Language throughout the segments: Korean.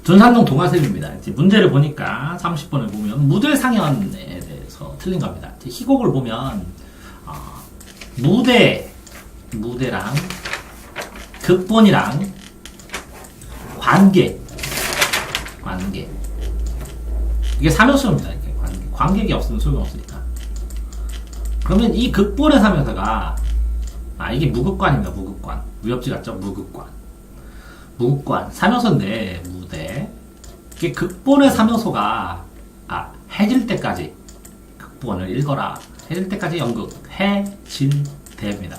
전산동 동화쌤입니다. 이제 문제를 보니까 30번을 보면 무대 상현에 대해서 틀린 겁니다. 이제 희곡을 보면 무대랑 극본이랑 관계 이게 삼요소입니다. 이렇게 관객이 없으면 소용이 없으니까. 그러면 이 극본의 삼요소가 이게 무극관입니다. 무극관 무협지 같죠? 무극관 삼요소인데 무대 이게 극본의 삼요소가 해질 때까지 극본을 읽어라. 해질 때까지 연극 해질대입니다.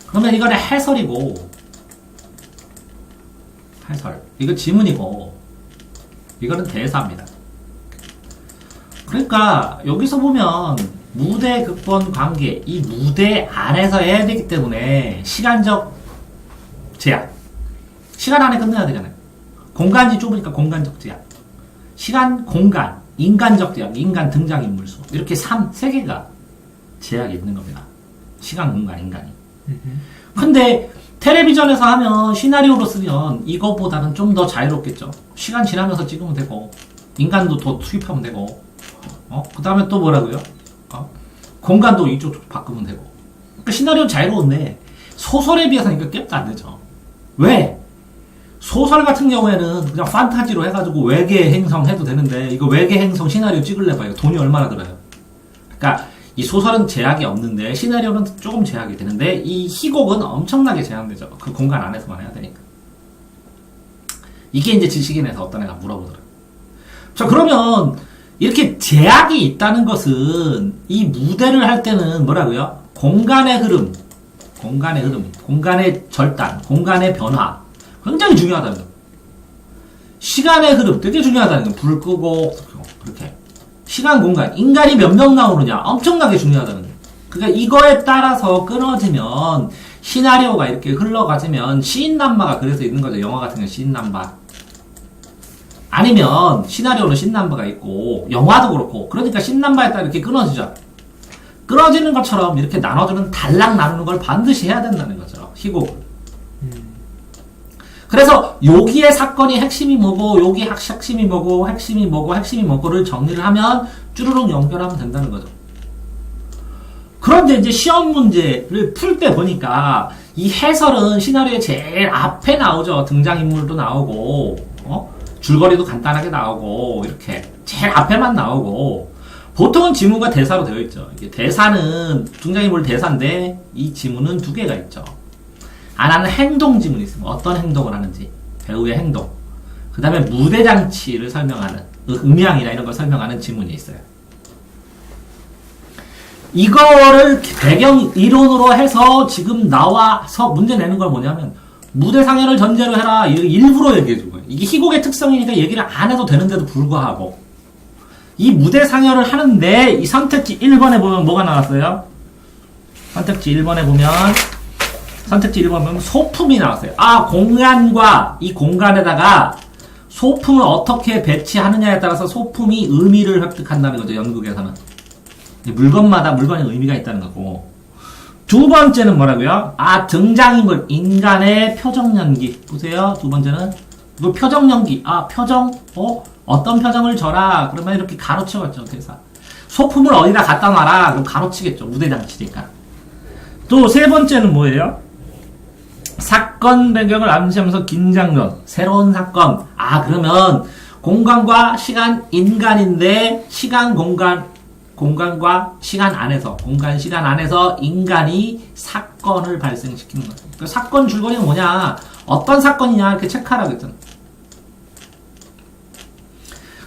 그러면 이거는 해설이고 해설 이거 지문이고 이거는 대사입니다. 그러니까 여기서 보면 무대 극본 관계 이 무대 안에서 해야 되기 때문에 시간적 제약 시간 안에 끝내야 되잖아요. 공간이 좁으니까 공간적 제약 시간 공간 인간적 제약 인간 등장인물 수 이렇게 3개가 제약이 있는 겁니다. 시간 공간 인간이. 근데 텔레비전에서 하면 시나리오로 쓰면 이거보다는 좀 더 자유롭겠죠. 시간 지나면서 찍으면 되고 인간도 더 투입하면 되고 그 다음에 또 뭐라고요? 공간도 이쪽 바꾸면 되고 그러니까 시나리오는 자유로운데 소설에 비해서는 이거 꽤 안 되죠. 왜? 소설 같은 경우에는 그냥 판타지로 해가지고 외계 행성 해도 되는데 이거 외계 행성 시나리오 찍으려고 해요. 돈이 얼마나 들어요? 그러니까 이 소설은 제약이 없는데 시나리오는 조금 제약이 되는데 이 희곡은 엄청나게 제한되죠. 그 공간 안에서만 해야 되니까. 이게 이제 지식인에서 어떤 애가 물어보더라고요. 자 그러면 이렇게 제약이 있다는 것은 이 무대를 할 때는 뭐라고요? 공간의 흐름, 공간의 절단, 공간의 변화 굉장히 중요하다는 거예요. 시간의 흐름 되게 중요하다는 거예요. 불 끄고 그렇게 시간 공간 인간이 몇 명 나오느냐 엄청나게 중요하다는 거예요. 그러니까 이거에 따라서 끊어지면 시나리오가 이렇게 흘러가지면 시인남바가 그래서 있는 거죠. 영화 같은 경우 시인남바 아니면 시나리오는 신남바가 있고 영화도 그렇고 그러니까 신남바에 따라 이렇게 끊어지죠. 끊어지는 것처럼 이렇게 나눠주는 달랑 나누는 걸 반드시 해야 된다는 거죠. 희곡을. 그래서 여기의 사건이 핵심이 뭐고 여기 핵심이 뭐고 핵심이 뭐고를 정리를 하면 쭈루룩 연결하면 된다는 거죠. 그런데 이제 시험 문제를 풀 때 보니까 이 해설은 시나리오의 제일 앞에 나오죠. 등장인물도 나오고 줄거리도 간단하게 나오고 이렇게 제일 앞에만 나오고 보통은 지문과 대사로 되어 있죠. 이게 대사는 등장인물 대사인데 이 지문은 2개가 있죠. 하나는 행동 지문이 있습니다. 어떤 행동을 하는지 배우의 행동 그 다음에 무대 장치를 설명하는 음향이나 이런 걸 설명하는 지문이 있어요. 이거를 배경 이론으로 해서 지금 나와서 문제 내는 걸 뭐냐면 무대 상현을 전제로 해라 일부러 얘기해 준 거예요. 이게 희곡의 특성이니까 얘기를 안 해도 되는데도 불구하고 이 무대 상현을 하는데 이 선택지 1번에 보면 뭐가 나왔어요? 선택지 1번에 보면 소품이 나왔어요. 공간과 이 공간에다가 소품을 어떻게 배치하느냐에 따라서 소품이 의미를 획득한다는 거죠. 연극에서는 물건마다 물건의 의미가 있다는 거고. 2번째는 뭐라고요? 등장인물 인간의 표정 연기. 보세요. 2번째는 이거 표정 연기. 표정 어떤 표정을 줘라. 그러면 이렇게 가로치겠죠. 대사. 소품을 어디다 갖다 놔라. 그럼 가로치겠죠. 무대 장치니까. 또 3번째는 뭐예요? 사건 배경을 암시하면서 긴장감. 새로운 사건. 그러면 공간과 시간 인간인데 공간과 시간 안에서 공간 시간 안에서 인간이 사건을 발생시키는 거죠. 그 사건 줄거리는 뭐냐? 어떤 사건이냐? 이렇게 체크하라고 했잖아.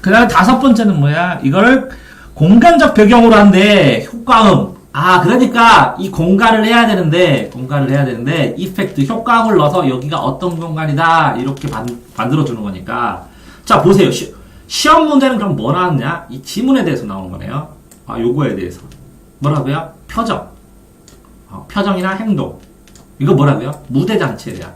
그 다음에 5번째는 뭐야? 이거를 공간적 배경으로 한데 효과음. 그러니까 이 공간을 해야 되는데 이펙트 효과음을 넣어서 여기가 어떤 공간이다 이렇게 만들어주는 거니까. 자 보세요. 시험 문제는 그럼 뭐 나왔냐? 이 지문에 대해서 나온 거네요. 요거에 대해서 뭐라고요? 표정이나 행동 이거 뭐라고요? 무대 장치에 대한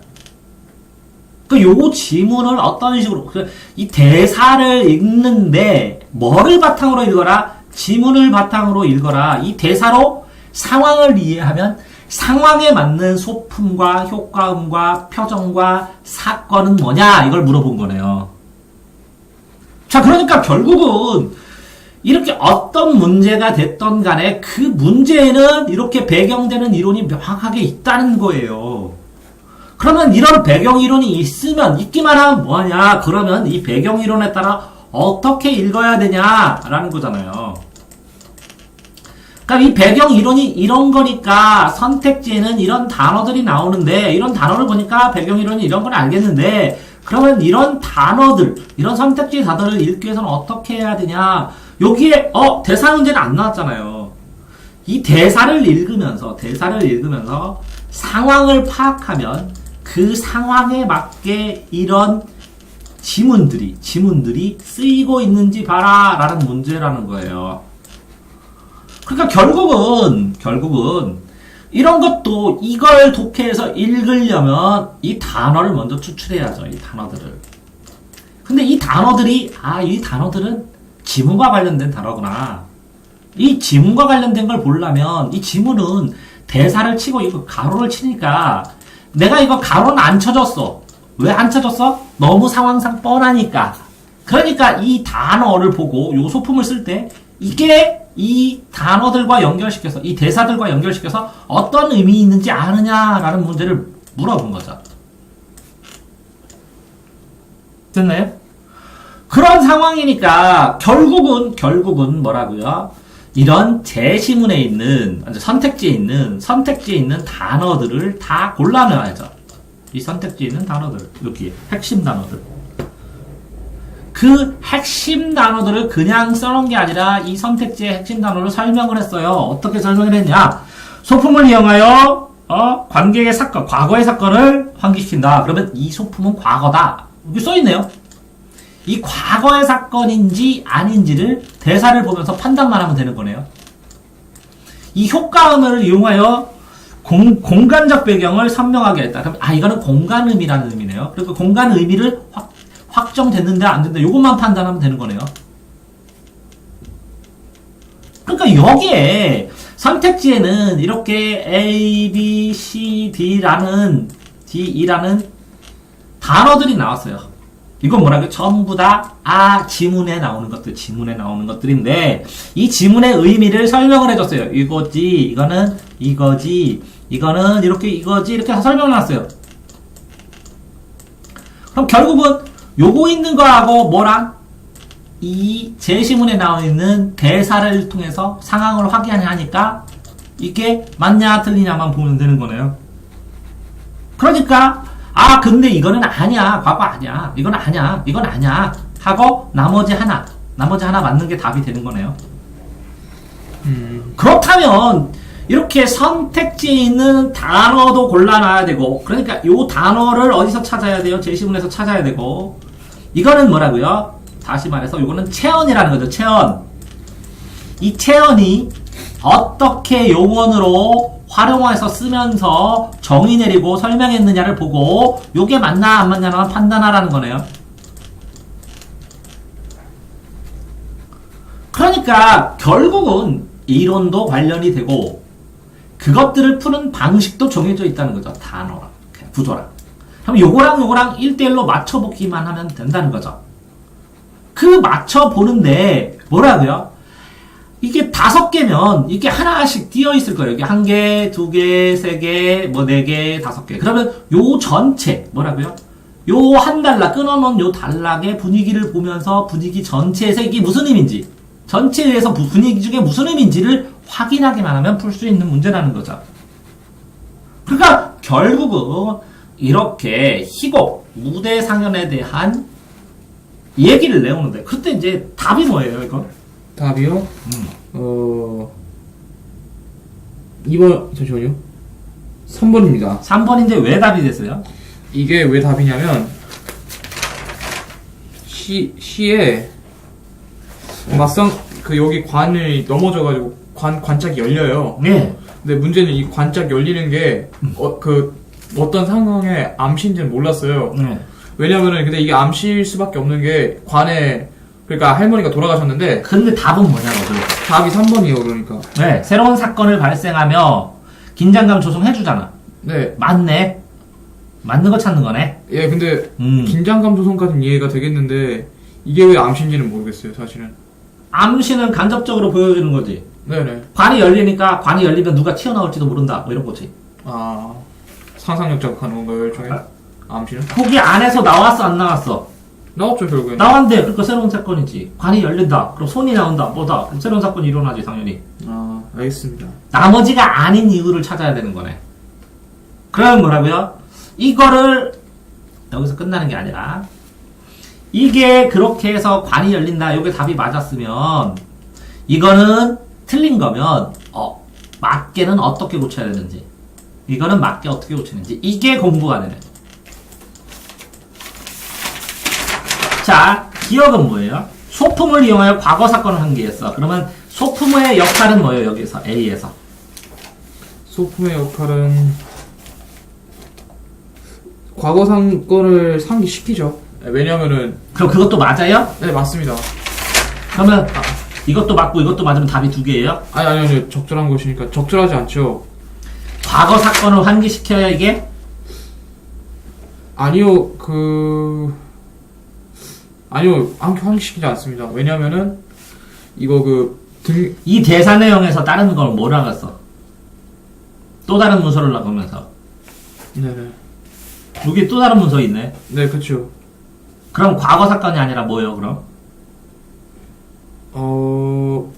요거 지문을 어떤 식으로 이 대사를 읽는데 뭐를 바탕으로 읽어라? 지문을 바탕으로 읽어라. 이 대사로 상황을 이해하면 상황에 맞는 소품과 효과음과 표정과 사건은 뭐냐 이걸 물어본 거네요. 자, 그러니까 결국은 이렇게 어떤 문제가 됐던 간에 그 문제에는 이렇게 배경되는 이론이 명확하게 있다는 거예요. 그러면 이런 배경 이론이 있으면, 있기만 하면 뭐하냐? 그러면 이 배경 이론에 따라 어떻게 읽어야 되냐라는 거잖아요. 그러니까 이 배경 이론이 이런 거니까 선택지에는 이런 단어들이 나오는데, 이런 단어를 보니까 배경 이론이 이런 걸 알겠는데, 그러면 이런 단어들, 이런 선택지 단어를 읽기 위해서는 어떻게 해야 되냐? 여기에 대사 문제는 안 나왔잖아요. 이 대사를 읽으면서 상황을 파악하면 그 상황에 맞게 이런 지문들이 쓰이고 있는지 봐라 라는 문제라는 거예요. 그러니까 결국은 이런 것도 이걸 독해해서 읽으려면 이 단어를 먼저 추출해야죠. 이 단어들을. 근데 이 단어들은 지문과 관련된 단어구나. 이 지문과 관련된 걸 보려면 이 지문은 대사를 치고 이거 가로를 치니까 내가 이거 가로는 안 쳐줬어. 왜 안 쳐줬어? 너무 상황상 뻔하니까. 그러니까 이 단어를 보고 요 소품을 쓸 때 이게 이 단어들과 연결시켜서 이 대사들과 연결시켜서 어떤 의미 있는지 아느냐라는 문제를 물어본 거죠. 됐나요? 그런 상황이니까 결국은 뭐라고요? 이런 제시문에 있는 선택지에 있는 단어들을 다 골라내야죠. 이 선택지에 있는 단어들, 여기 핵심 단어들. 그 핵심 단어들을 그냥 써놓은 게 아니라 이 선택지의 핵심 단어를 설명을 했어요. 어떻게 설명을 했냐? 소품을 이용하여 관계의 사건, 과거의 사건을 환기시킨다. 그러면 이 소품은 과거다. 여기 써있네요. 이 과거의 사건인지 아닌지를 대사를 보면서 판단만 하면 되는 거네요. 이 효과음을 이용하여 공간적 배경을 선명하게 했다. 그럼 이거는 공간음이라는 의미네요. 그리고 공간 의미를 확정됐는데 안 된다. 이것만 판단하면 되는 거네요. 그러니까 여기에 선택지에는 이렇게 A, B, C, D라는 단어들이 나왔어요. 이건 뭐라고요? 전부 다 지문에 나오는 것들인데 이 지문의 의미를 설명을 해줬어요. 이거는 이거지, 이거는 이거지 이렇게 설명을 해놨어요. 그럼 결국은 요거 있는 거하고 뭐랑 이 제시문에 나와 있는 대사를 통해서 상황을 확인하니까 이게 맞냐 틀리냐만 보면 되는 거네요. 그러니까 근데 이거는 아니야. 과거 아니야. 이건 아니야. 하고 나머지 하나 맞는 게 답이 되는 거네요. 그렇다면 이렇게 선택지에 있는 단어도 골라놔야 되고, 그러니까 요 단어를 어디서 찾아야 돼요? 제시문에서 찾아야 되고, 이거는 뭐라고요? 다시 말해서 이거는 체언이라는 거죠. 체언. 이 체언이 어떻게 용언으로 활용해서 쓰면서 정의 내리고 설명했느냐를 보고 요게 맞나 안 맞냐만 판단하라는 거네요. 그러니까 결국은 이론도 관련이 되고 그것들을 푸는 방식도 정해져 있다는 거죠. 단어랑 구조랑. 그럼 요거랑 1대1로 맞춰보기만 하면 된다는 거죠. 그 맞춰보는데 뭐라고요? 이게 5개면 이게 하나씩 띄어 있을 거예요. 이게 1개, 2개, 3개, 4개, 5개. 그러면 요 전체 뭐라고요? 요 한 단락 끊어놓은 요 단락의 분위기를 보면서 분위기 전체에서 이게 무슨 의미인지, 전체에서 분위기 중에 무슨 의미인지를 확인하기만 하면 풀 수 있는 문제라는 거죠. 그러니까 결국은 이렇게 희곡, 무대 상연에 대한 얘기를 내오는데 그때 이제 답이 뭐예요, 이거? 답이요? 2번, 잠시만요. 3번입니다. 3번인데 왜 답이 됐어요? 이게 왜 답이냐면, 시에, 막상, 여기 관이 넘어져가지고, 관짝이 열려요. 네. 근데 문제는 이 관짝 열리는 게, 어떤 상황에 암시인지는 몰랐어요. 네. 왜냐면은, 근데 이게 암시일 수밖에 없는 게, 관에, 그러니까 할머니가 돌아가셨는데 근데 답은 뭐냐고. 답이 3번이에요. 그러니까 네, 새로운 사건을 발생하며 긴장감 조성해주잖아. 네. 맞네. 맞는 거 찾는 거네. 예, 근데 음. 긴장감 조성까지는 이해가 되겠는데 이게 왜 암시인지는 모르겠어요, 사실은. 암시는 간접적으로 보여주는 거지. 네네. 관이 열리니까 관이 열리면 누가 튀어나올지도 모른다. 뭐 이런 거지. 아, 상상력 자극하는 건가요, 일종의? 암시는? 거기 안에서 나왔어, 안 나왔어? 나왔죠, 결국엔. 나왔는데, 그러니까 새로운 사건이지. 관이 열린다. 그럼 손이 나온다. 뭐다. 그럼 새로운 사건이 일어나지, 당연히. 아, 알겠습니다. 나머지가 아닌 이유를 찾아야 되는 거네. 그러면 뭐라고요? 이거를 여기서 끝나는 게 아니라 이게 그렇게 해서 관이 열린다. 요게 답이 맞았으면 이거는 틀린 거면 맞게는 어떻게 고쳐야 되는지 이거는 맞게 어떻게 고치는지 이게 공부가 되네. 자, 기억은 뭐예요? 소품을 이용하여 과거 사건을 환기했어. 그러면 소품의 역할은 뭐예요? 여기서 A에서 소품의 역할은 과거 사건을 상기시키죠. 왜냐면은 그럼 그것도 맞아요? 네, 맞습니다. 그러면 이것도 맞고 이것도 맞으면 답이 두 개예요? 아니, 적절한 것이니까 적절하지 않죠. 과거 사건을 환기시켜야 이게? 아니요, 아니요, 환기시키지 않습니다. 왜냐면은 이거 이 대사 내용에서 다른 걸 뭐 나갔어? 또 다른 문서를 나가면서 네네. 여기 또 다른 문서 있네. 네, 그쵸. 그럼 과거 사건이 아니라 뭐예요 그럼?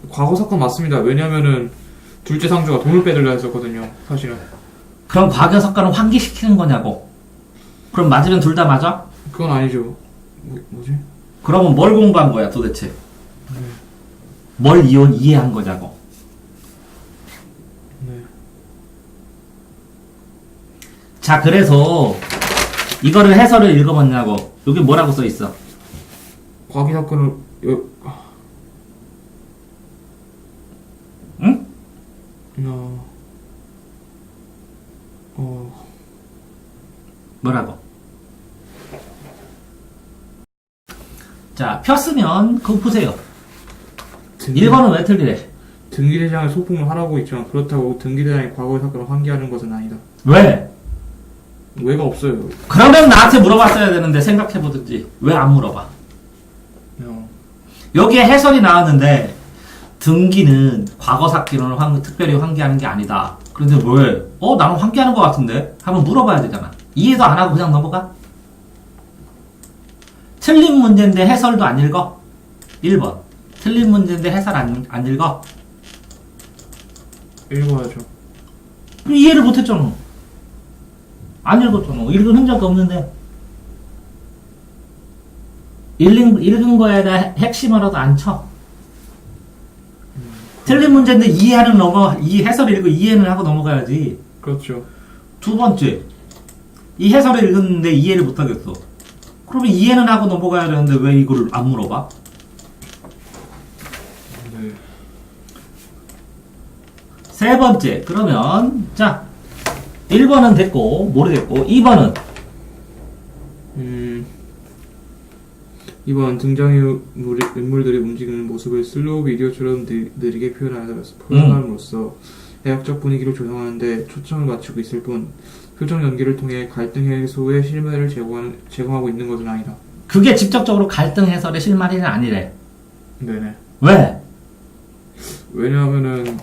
과거 사건 맞습니다. 왜냐면은 둘째 상주가 돈을 빼들려 했었거든요, 사실은. 그럼 과거 사건을 환기시키는 거냐고. 그럼 맞으면 둘 다 맞아? 그건 아니죠. 뭐지? 그러면 뭘 공부한 거야 도대체? 뭘 이해한 거냐고. 네. 자, 그래서 이거를 해설을 읽어봤냐고. 여기 뭐라고 써있어? 과기 사건을 응? 뭐라고? 자, 폈으면 그거 보세요. 1번은 왜 틀리래? 등기대장의 소품을 하라고 있지만 그렇다고 등기대장이 과거의 사건을 환기하는 것은 아니다. 왜? 왜가 없어요. 그러면 나한테 물어봤어야 되는데 생각해보든지. 왜 안 물어봐? 여기에 해설이 나왔는데 등기는 과거 사건을 특별히 환기하는 게 아니다. 그런데 왜? 나는 환기하는 것 같은데? 하면 물어봐야 되잖아. 이해도 안 하고 그냥 넘어가? 틀린 문제인데 해설도 안 읽어? 1번. 틀린 문제인데 해설 안 읽어? 읽어야죠. 이해를 못했잖아. 안 읽었잖아. 읽은 흔적 없는데. 읽은 거에다 핵심으로도 안 쳐. 틀린 문제인데 이 해설 읽고 이해는 하고 넘어가야지. 그렇죠. 두 번째. 이 해설을 읽었는데 이해를 못하겠어. 그러면 이해는 하고 넘어가야 되는데 왜 이거를 안 물어봐? 네. 세 번째. 그러면, 자, 1번은 됐고, 모르겠고, 2번은? 2번 인물들이 움직이는 모습을 슬로우 비디오처럼 느리게 표현함으로써 대학적 분위기를 조성하는데 초점을 맞추고 있을 뿐 표정 연기를 통해 갈등 해소의 실마리를 제공하고 있는 것은 아니다. 그게 직접적으로 갈등 해설의 실마리는 아니래. 네네. 왜? 왜냐하면은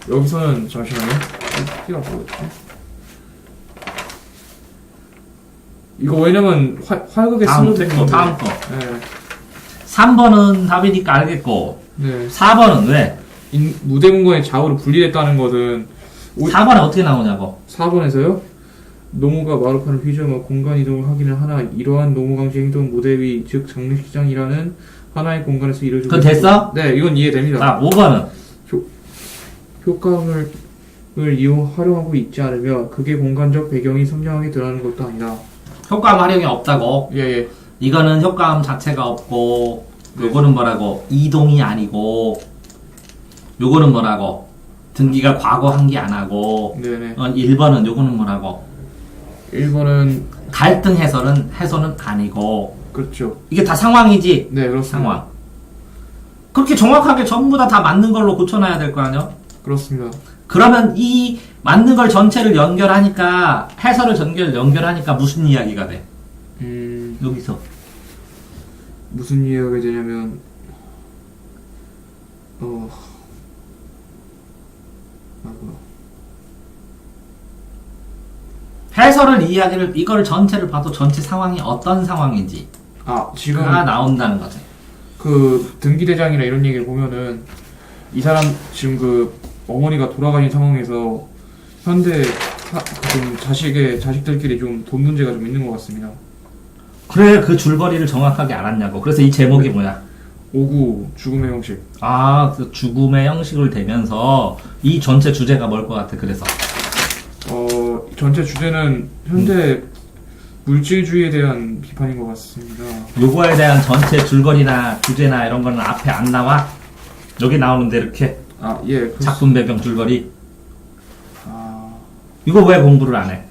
여기서는 잠시만요. 어떻게 뭐였지? 이거 왜냐면 활극의 다음 슬로우 거, 다음 거. 네. 3번은 답이니까 알겠고, 네. 4번은 왜? 무대 공간이 좌우로 분리됐다는 것은 4번에 어떻게 나오냐고. 4번에서요? 노무가 마루판을 휘저으며 공간 이동을 하기는 하나 이러한 노무 강시 행동은 무대 위, 즉 장례식장이라는 하나의 공간에서 이루어지고 그건 됐어? 네, 이건 이해됩니다. 자, 5번은? 효과음을 활용하고 있지 않으며 그게 공간적 배경이 선명하게 드러나는 것도 아니다. 효과음 활용이 없다고. 예. 이거는 효과음 자체가 없고, 네. 요거는 뭐라고? 이동이 아니고, 요거는 뭐라고? 등기가 과거 환기 안 하고, 네네. 1번은 요거는 뭐라고? 1번은 갈등 해소는 아니고, 그렇죠. 이게 다 상황이지? 네, 그렇습니다. 상황. 그렇게 정확하게 전부 다 맞는 걸로 고쳐놔야 될 거 아니야? 그렇습니다. 그러면 이 맞는 걸 전체를 연결하니까 해설을 연결하니까 무슨 이야기가 돼? 여기서 무슨 이야기가 되냐면 해설을 이거를 전체를 봐도 전체 상황이 어떤 상황인지 지금 가 나온다는 거지. 그 등기대장이나 이런 얘기를 보면은 이 사람 지금 그 어머니가 돌아가신 상황에서 현대 좀 자식들끼리 좀 돈 문제가 좀 있는 것 같습니다. 그래, 그 줄거리를 정확하게 알았냐고. 그래서 이 제목이 뭐야? 5구 죽음의 형식. 그 죽음의 형식을 대면서 이 전체 주제가 뭘 것 같아? 그래서 전체 주제는 현대 물질주의에 대한 비판인 것 같습니다. 요거에 대한 전체 줄거리나 주제나 이런 거는 앞에 안 나와? 여기 나오는데 이렇게 예. 작품 배경 줄거리. 이거 왜 공부를 안 해?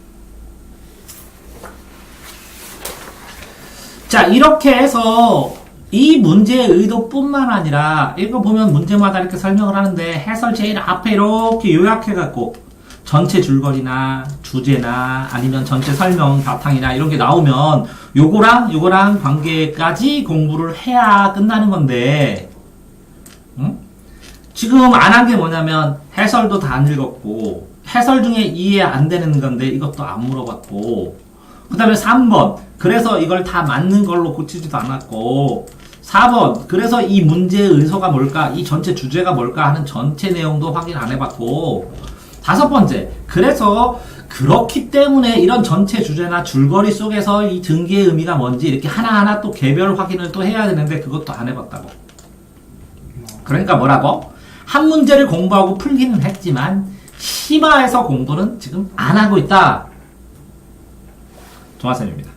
자, 이렇게 해서 이 문제의 의도뿐만 아니라 이거 보면 문제마다 이렇게 설명을 하는데 해설 제일 앞에 이렇게 요약해갖고 전체 줄거리나 주제나 아니면 전체 설명 바탕이나 이런 게 나오면 요거랑 관계까지 공부를 해야 끝나는 건데, 응? 지금 안 한 게 뭐냐면 해설도 다 안 읽었고 해설 중에 이해 안 되는 건데 이것도 안 물어봤고, 그 다음에 3번 그래서 이걸 다 맞는 걸로 고치지도 않았고, 4번 그래서 이 문제의 의도가 뭘까, 이 전체 주제가 뭘까 하는 전체 내용도 확인 안 해봤고, 5번째 그래서 그렇기 때문에 이런 전체 주제나 줄거리 속에서 이 등기의 의미가 뭔지 이렇게 하나하나 또 개별 확인을 또 해야 되는데 그것도 안 해봤다고. 그러니까 뭐라고? 한 문제를 공부하고 풀기는 했지만 심화해서 공부는 지금 안 하고 있다. 정화쌤입니다.